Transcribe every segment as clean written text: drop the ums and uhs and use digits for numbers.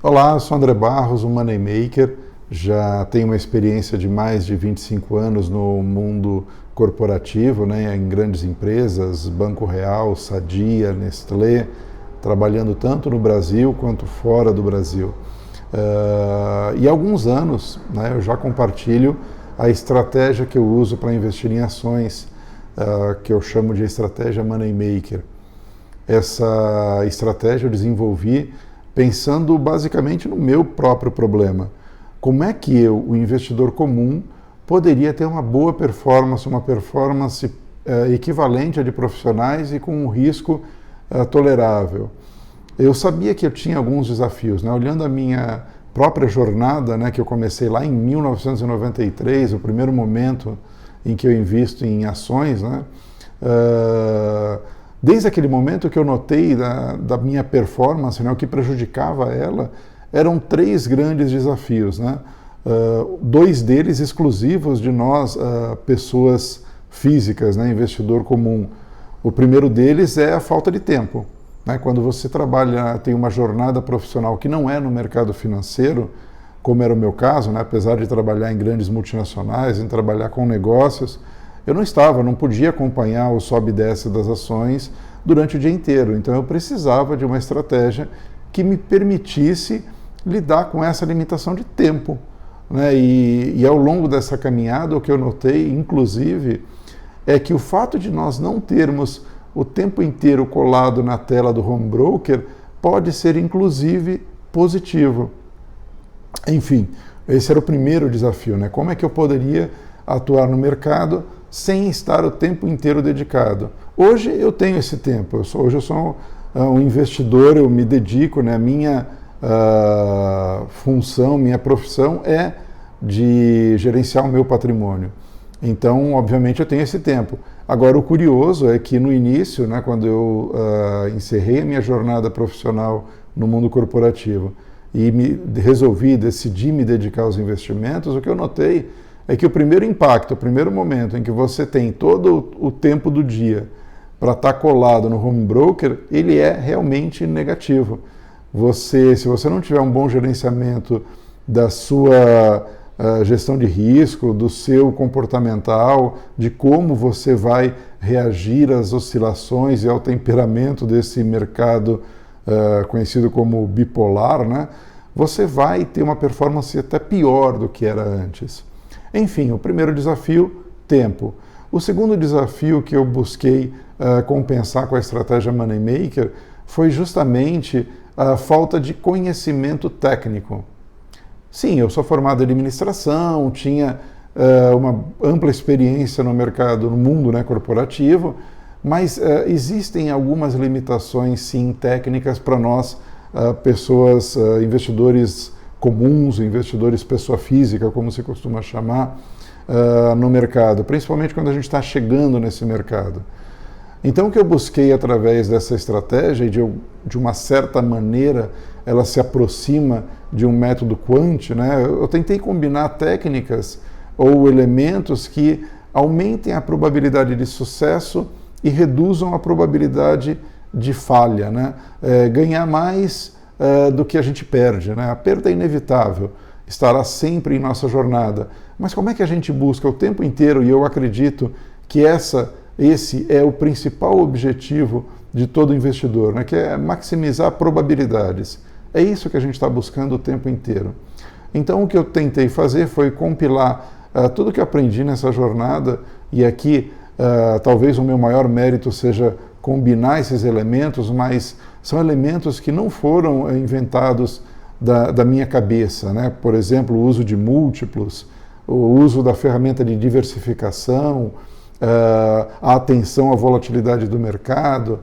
Olá, eu sou André Barros, um Moneymaker. Já tenho uma experiência de mais de 25 anos no mundo corporativo, né, em grandes empresas, Banco Real, Sadia, Nestlé, trabalhando tanto no Brasil quanto fora do Brasil. E há alguns anos, né, eu já compartilho a estratégia que eu uso para investir em ações, que eu chamo de estratégia Moneymaker. Essa estratégia eu desenvolvi pensando basicamente no meu próprio problema. Como é que eu, o investidor comum, poderia ter uma boa performance, uma performance equivalente à de profissionais e com um risco tolerável? Eu sabia que eu tinha alguns desafios, né? Olhando a minha própria jornada, né, que eu comecei lá em 1993, o primeiro momento em que eu invisto em ações, né? Desde aquele momento que eu notei da minha performance, né, o que prejudicava ela, eram três grandes desafios, né? Dois deles exclusivos de nós, pessoas físicas, né, investidor comum. O primeiro deles é a falta de tempo, né? Quando você trabalha, tem uma jornada profissional que não é no mercado financeiro, como era o meu caso, né, apesar de trabalhar em grandes multinacionais, em trabalhar com negócios, eu não podia acompanhar o sobe e desce das ações durante o dia inteiro. Então eu precisava de uma estratégia que me permitisse lidar com essa limitação de tempo, né? E ao longo dessa caminhada, o que eu notei, inclusive, é que o fato de nós não termos o tempo inteiro colado na tela do home broker pode ser, inclusive, positivo. Enfim, esse era o primeiro desafio, né? Como é que eu poderia atuar no mercado sem estar o tempo inteiro dedicado? Hoje eu tenho esse tempo, hoje eu sou um investidor, eu me dedico, né? A minha função, minha profissão é de gerenciar o meu patrimônio. Então, obviamente, eu tenho esse tempo. Agora, o curioso é que no início, né, quando eu encerrei a minha jornada profissional no mundo corporativo e decidi me dedicar aos investimentos, o que eu notei é que o primeiro impacto, o primeiro momento em que você tem todo o tempo do dia para estar colado no home broker, ele é realmente negativo. Se você não tiver um bom gerenciamento da sua gestão de risco, do seu comportamental, de como você vai reagir às oscilações e ao temperamento desse mercado conhecido como bipolar, né, você vai ter uma performance até pior do que era antes. Enfim, o primeiro desafio, tempo. O segundo desafio que eu busquei compensar com a estratégia Moneymaker foi justamente a falta de conhecimento técnico. Sim, eu sou formado em administração, tinha uma ampla experiência no mercado, no mundo, né, corporativo, mas existem algumas limitações, sim, técnicas para nós, pessoas, investidores comuns, investidores pessoa física, como se costuma chamar, no mercado, principalmente quando a gente está chegando nesse mercado. Então, o que eu busquei através dessa estratégia, e de uma certa maneira ela se aproxima de um método quant, né? Eu tentei combinar técnicas ou elementos que aumentem a probabilidade de sucesso e reduzam a probabilidade de falha, né? Ganhar mais do que a gente perde, né? A perda é inevitável, estará sempre em nossa jornada. Mas como é que a gente busca o tempo inteiro, e eu acredito que esse é o principal objetivo de todo investidor, né? Que é maximizar probabilidades. É isso que a gente está buscando o tempo inteiro. Então o que eu tentei fazer foi compilar tudo que eu aprendi nessa jornada, e aqui talvez o meu maior mérito seja combinar esses elementos, mas são elementos que não foram inventados da minha cabeça, né? Por exemplo, o uso de múltiplos, o uso da ferramenta de diversificação, a atenção à volatilidade do mercado.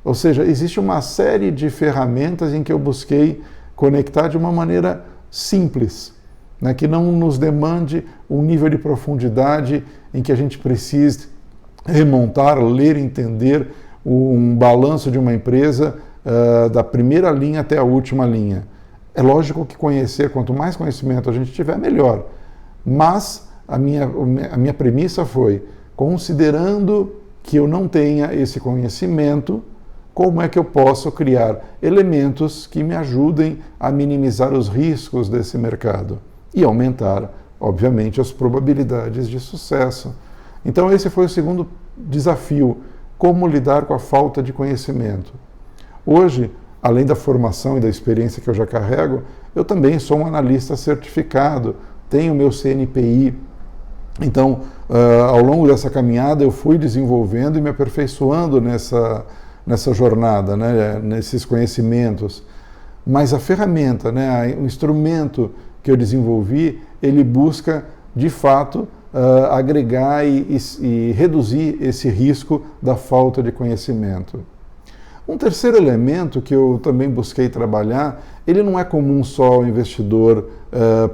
Ou seja, existe uma série de ferramentas em que eu busquei conectar de uma maneira simples, né? Que não nos demande um nível de profundidade em que a gente precise remontar, ler, entender um balanço de uma empresa da primeira linha até a última linha. É lógico que quanto mais conhecimento a gente tiver, melhor. Mas a minha premissa foi, considerando que eu não tenha esse conhecimento, como é que eu posso criar elementos que me ajudem a minimizar os riscos desse mercado e aumentar, obviamente, as probabilidades de sucesso. Então esse foi o segundo desafio, como lidar com a falta de conhecimento. Hoje, além da formação e da experiência que eu já carrego, eu também sou um analista certificado, tenho meu CNPI. Então, ao longo dessa caminhada, eu fui desenvolvendo e me aperfeiçoando nessa jornada, né, nesses conhecimentos. Mas a ferramenta, né, o instrumento que eu desenvolvi, ele busca, de fato, agregar e reduzir esse risco da falta de conhecimento. Um terceiro elemento que eu também busquei trabalhar, ele não é comum só ao investidor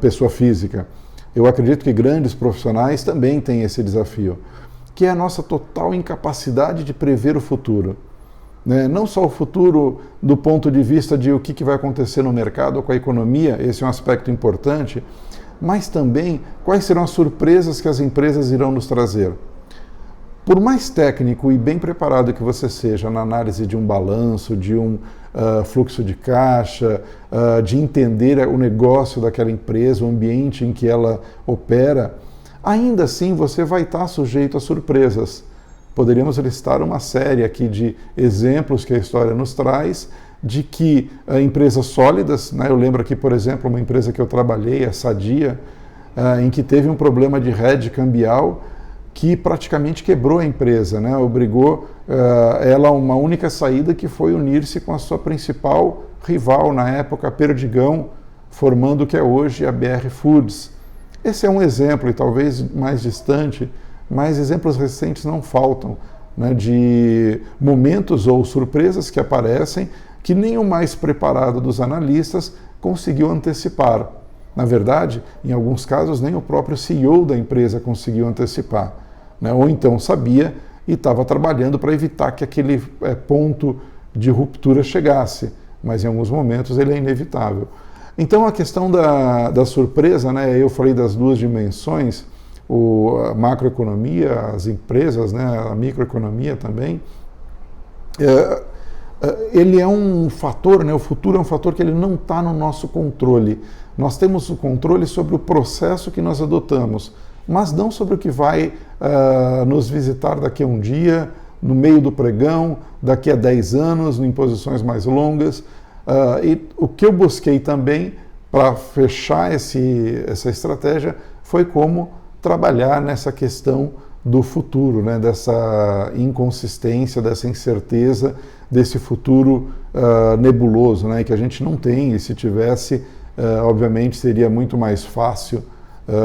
pessoa física. Eu acredito que grandes profissionais também têm esse desafio, que é a nossa total incapacidade de prever o futuro. Né? Não só o futuro do ponto de vista de o que vai acontecer no mercado ou com a economia, esse é um aspecto importante, mas também quais serão as surpresas que as empresas irão nos trazer. Por mais técnico e bem preparado que você seja na análise de um balanço, de um fluxo de caixa, de entender o negócio daquela empresa, o ambiente em que ela opera, ainda assim você vai estar sujeito a surpresas. Poderíamos listar uma série aqui de exemplos que a história nos traz, de que empresas sólidas, né, eu lembro aqui, por exemplo, uma empresa que eu trabalhei, a Sadia, em que teve um problema de hedge cambial, que praticamente quebrou a empresa, né? Obrigou ela a uma única saída, que foi unir-se com a sua principal rival na época, a Perdigão, formando o que é hoje a BR Foods. Esse é um exemplo, e talvez mais distante, mas exemplos recentes não faltam, né, de momentos ou surpresas que aparecem que nem o mais preparado dos analistas conseguiu antecipar. Na verdade, em alguns casos, nem o próprio CEO da empresa conseguiu antecipar, né? Ou então sabia e estava trabalhando para evitar que aquele ponto de ruptura chegasse, mas em alguns momentos ele é inevitável. Então a questão da surpresa, né? Eu falei das duas dimensões, a macroeconomia, as empresas, né? A microeconomia também, ele é um fator, né? O futuro é um fator que ele não está no nosso controle. Nós temos o controle sobre o processo que nós adotamos, mas não sobre o que vai nos visitar daqui a um dia, no meio do pregão, daqui a 10 anos, em posições mais longas. E o que eu busquei também para fechar essa estratégia foi como trabalhar nessa questão do futuro, né? Dessa inconsistência, dessa incerteza, desse futuro nebuloso, né? Que a gente não tem, e se tivesse, obviamente seria muito mais fácil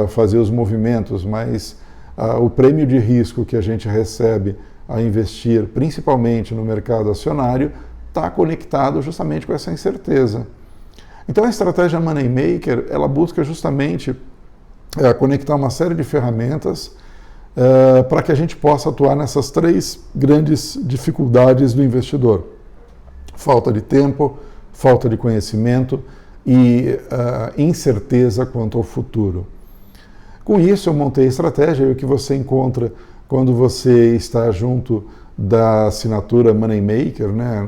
fazer os movimentos, mas o prêmio de risco que a gente recebe a investir, principalmente no mercado acionário, está conectado justamente com essa incerteza. Então a estratégia Money Maker, ela busca justamente conectar uma série de ferramentas para que a gente possa atuar nessas três grandes dificuldades do investidor: falta de tempo, falta de conhecimento e incerteza quanto ao futuro. Com isso, eu montei a estratégia, e o que você encontra quando você está junto da assinatura Money Maker, né,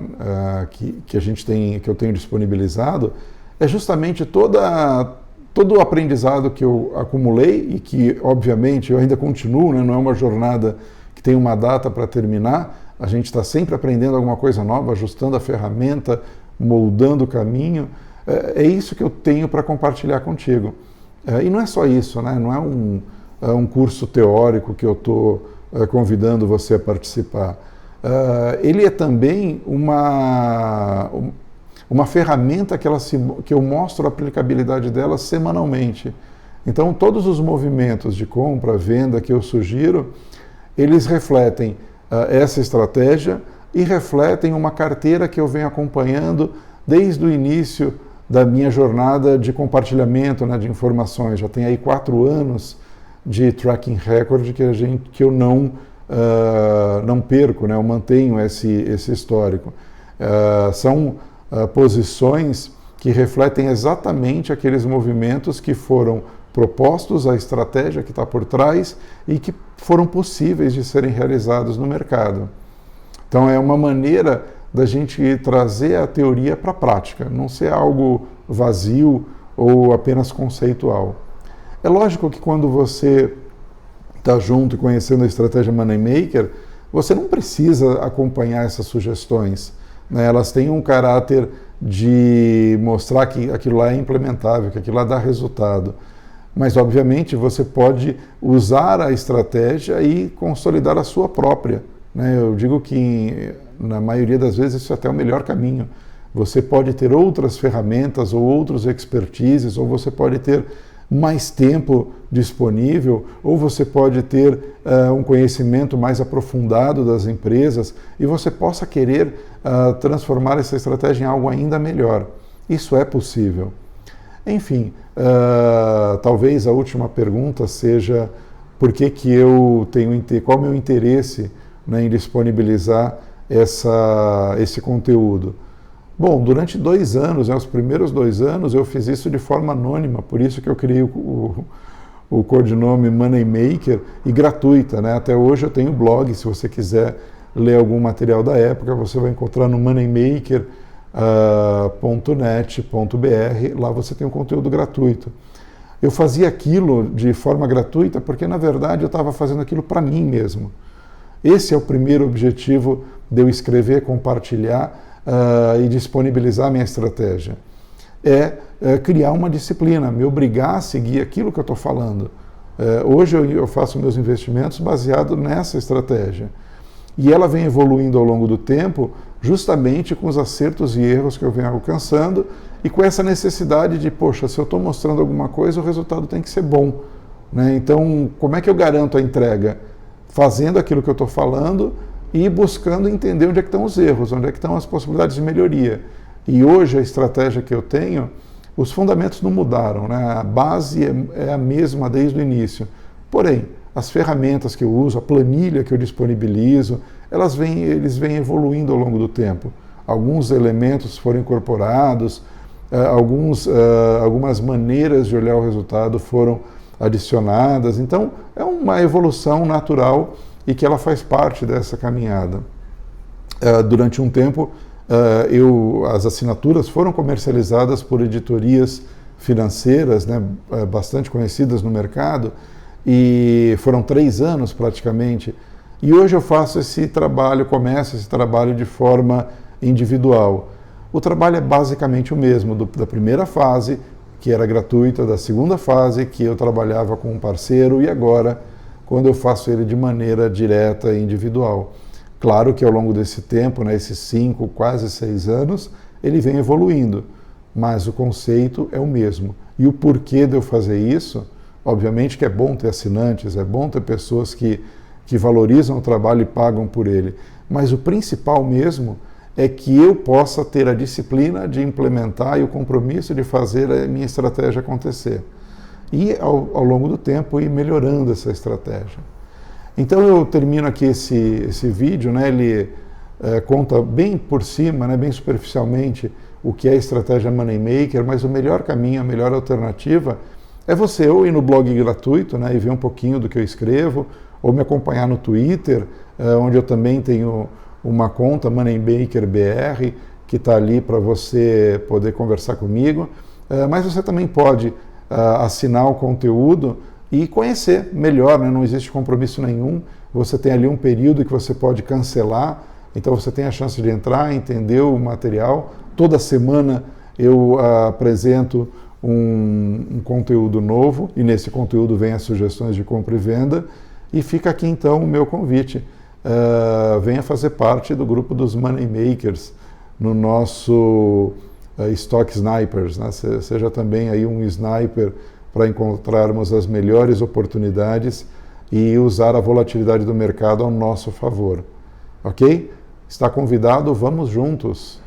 que eu tenho disponibilizado, é justamente todo o aprendizado que eu acumulei e que, obviamente, eu ainda continuo, né, não é uma jornada que tem uma data para terminar, a gente está sempre aprendendo alguma coisa nova, ajustando a ferramenta, moldando o caminho. É isso que eu tenho para compartilhar contigo. E não é só isso, né? Não é um curso teórico que eu estou convidando você a participar. Ele é também uma ferramenta que eu mostro a aplicabilidade dela semanalmente. Então, todos os movimentos de compra, venda que eu sugiro, eles refletem essa estratégia e refletem uma carteira que eu venho acompanhando desde o início da minha jornada de compartilhamento, né, de informações. Já tem aí 4 anos de tracking record que eu não perco, né, eu mantenho esse histórico. São posições que refletem exatamente aqueles movimentos que foram propostos, a estratégia que está por trás e que foram possíveis de serem realizados no mercado. Então é uma maneira da gente trazer a teoria para a prática, não ser algo vazio ou apenas conceitual. É lógico que quando você está junto e conhecendo a estratégia Moneymaker, você não precisa acompanhar essas sugestões, né? Elas têm um caráter de mostrar que aquilo lá é implementável, que aquilo lá dá resultado. Mas, obviamente, você pode usar a estratégia e consolidar a sua própria, né? Eu digo que, na maioria das vezes, isso é até o melhor caminho. Você pode ter outras ferramentas ou outros expertises, ou você pode ter mais tempo disponível, ou você pode ter um conhecimento mais aprofundado das empresas e você possa querer transformar essa estratégia em algo ainda melhor. Isso é possível. Enfim, talvez a última pergunta seja por que eu tenho, qual é o meu interesse, né, em disponibilizar esse conteúdo. Bom, durante 2 anos, né, os primeiros 2 anos, eu fiz isso de forma anônima, por isso que eu criei o codinome Moneymaker e gratuita, né? Até hoje eu tenho blog, se você quiser ler algum material da época, você vai encontrar no moneymaker.net.br, lá você tem um conteúdo gratuito. Eu fazia aquilo de forma gratuita porque, na verdade, eu estava fazendo aquilo para mim mesmo. Esse é o primeiro objetivo de eu escrever, compartilhar e disponibilizar a minha estratégia. Criar uma disciplina, me obrigar a seguir aquilo que eu estou falando. Hoje eu faço meus investimentos baseado nessa estratégia. E ela vem evoluindo ao longo do tempo, justamente com os acertos e erros que eu venho alcançando e com essa necessidade de, poxa, se eu estou mostrando alguma coisa, o resultado tem que ser bom, né? Então, como é que eu garanto a entrega? Fazendo aquilo que eu estou falando e buscando entender onde é que estão os erros, onde é que estão as possibilidades de melhoria. E hoje a estratégia que eu tenho, os fundamentos não mudaram, né? A base é a mesma desde o início. Porém, as ferramentas que eu uso, a planilha que eu disponibilizo, eles vêm evoluindo ao longo do tempo. Alguns elementos foram incorporados, algumas maneiras de olhar o resultado foram adicionadas. Então, é uma evolução natural e que ela faz parte dessa caminhada. Durante um tempo, as assinaturas foram comercializadas por editorias financeiras, né, bastante conhecidas no mercado, e foram 3 anos praticamente. E hoje eu faço começo esse trabalho de forma individual. O trabalho é basicamente o mesmo, da primeira fase, que era gratuita, da segunda fase, que eu trabalhava com um parceiro, e agora, quando eu faço ele de maneira direta e individual. Claro que ao longo desse tempo, né, esses 5, quase 6 anos, ele vem evoluindo, mas o conceito é o mesmo. E o porquê de eu fazer isso, obviamente que é bom ter assinantes, é bom ter pessoas que valorizam o trabalho e pagam por ele, mas o principal mesmo é que eu possa ter a disciplina de implementar e o compromisso de fazer a minha estratégia acontecer. E ao longo do tempo ir melhorando essa estratégia. Então eu termino aqui esse vídeo, né, ele conta bem por cima, né, bem superficialmente o que é a estratégia Moneymaker, mas o melhor caminho, a melhor alternativa é você ou ir no blog gratuito, né, e ver um pouquinho do que eu escrevo, ou me acompanhar no Twitter, onde eu também tenho uma conta Moneymaker BR, que está ali para você poder conversar comigo, mas você também pode assinar o conteúdo e conhecer melhor, né? Não existe compromisso nenhum, você tem ali um período que você pode cancelar, então você tem a chance de entrar, entender o material. Toda semana eu apresento um conteúdo novo e nesse conteúdo vem as sugestões de compra e venda e fica aqui então o meu convite. Venha fazer parte do grupo dos Moneymakers no nosso Stock Snipers, né? Seja também aí um sniper para encontrarmos as melhores oportunidades e usar a volatilidade do mercado ao nosso favor. Ok? Está convidado, vamos juntos!